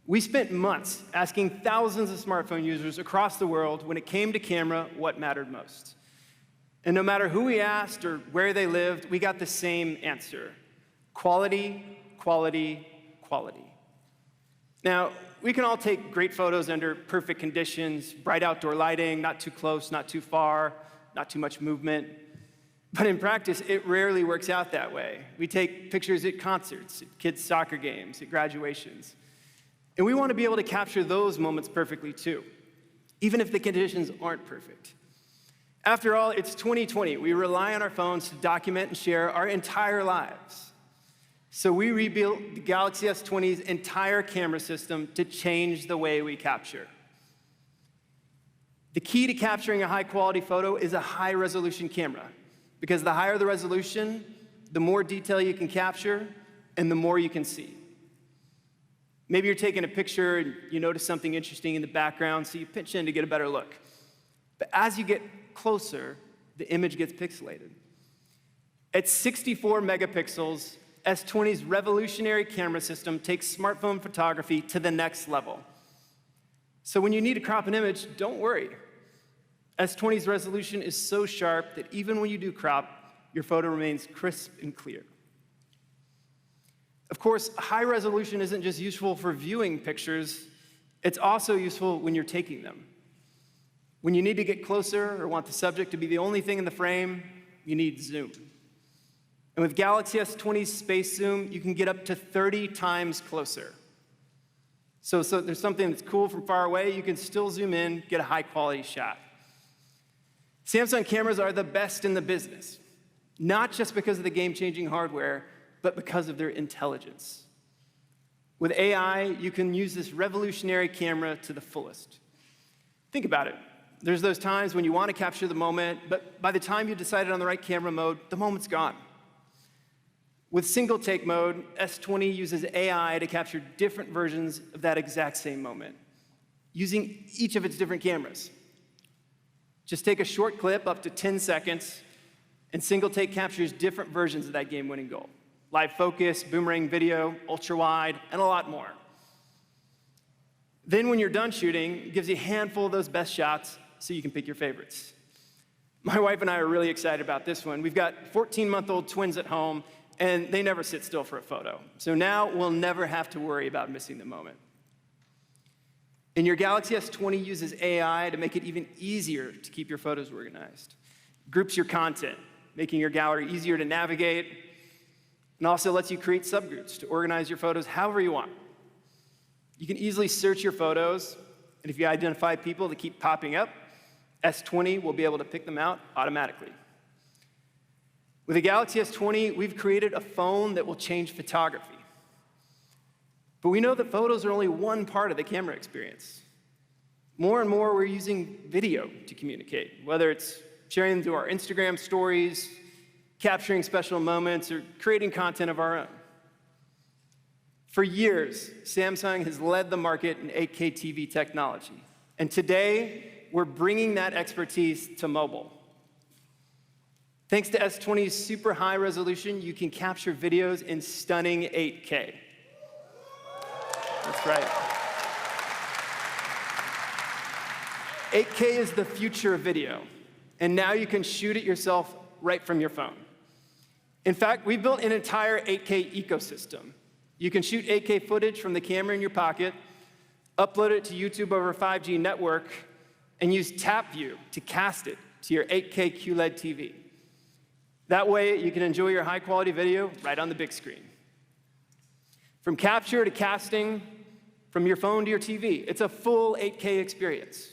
We spent months asking thousands of smartphone users across the world when it came to camera what mattered most. And no matter who we asked or where they lived, we got the same answer: quality, quality, quality. Now, we can all take great photos under perfect conditions, bright outdoor lighting, not too close, not too far, not too much movement. But in practice, it rarely works out that way. We take pictures at concerts, at kids' soccer games, at graduations. And we want to be able to capture those moments perfectly too, even if the conditions aren't perfect. After all, it's 2020. We rely on our phones to document and share our entire lives. So we rebuilt the Galaxy S20's entire camera system to change the way we capture. The key to capturing a high-quality photo is a high-resolution camera, because the higher the resolution, the more detail you can capture, and the more you can see. Maybe you're taking a picture and you notice something interesting in the background, so you pitch in to get a better look. But as you get closer, the image gets pixelated. At 64 megapixels, S20's revolutionary camera system takes smartphone photography to the next level. So when you need to crop an image, don't worry. S20's resolution is so sharp that even when you do crop, your photo remains crisp and clear. Of course, high resolution isn't just useful for viewing pictures, it's also useful when you're taking them. When you need to get closer or want the subject to be the only thing in the frame, you need zoom. And with Galaxy S20's space zoom, you can get up to 30 times closer. So there's something that's cool from far away, you can still zoom in, get a high-quality shot. Samsung cameras are the best in the business, not just because of the game-changing hardware, but because of their intelligence. With AI, you can use this revolutionary camera to the fullest. Think about it. There's those times when you want to capture the moment, but by the time you decided on the right camera mode, the moment's gone. With single take mode, S20 uses AI to capture different versions of that exact same moment, using each of its different cameras. Just take a short clip up to 10 seconds, and single take captures different versions of that game-winning goal. Live focus, boomerang video, ultra-wide, and a lot more. Then when you're done shooting, it gives you a handful of those best shots so you can pick your favorites. My wife and I are really excited about this one. We've got 14-month-old twins at home, and they never sit still for a photo. So now we'll never have to worry about missing the moment. And your Galaxy S20 uses AI to make it even easier to keep your photos organized. Groups your content, making your gallery easier to navigate, and also lets you create subgroups to organize your photos however you want. You can easily search your photos, and if you identify people that keep popping up, S20 will be able to pick them out automatically. With the Galaxy S20, we've created a phone that will change photography. But we know that photos are only one part of the camera experience. More and more, we're using video to communicate, whether it's sharing them through our Instagram stories, capturing special moments, or creating content of our own. For years, Samsung has led the market in 8K TV technology. And today, we're bringing that expertise to mobile. Thanks to S20's super high resolution, you can capture videos in stunning 8K. That's right. 8K is the future of video. And now you can shoot it yourself right from your phone. In fact, we built an entire 8K ecosystem. You can shoot 8K footage from the camera in your pocket, upload it to YouTube over a 5G network, and use TapView to cast it to your 8K QLED TV. That way, you can enjoy your high-quality video right on the big screen. From capture to casting, from your phone to your TV, it's a full 8K experience.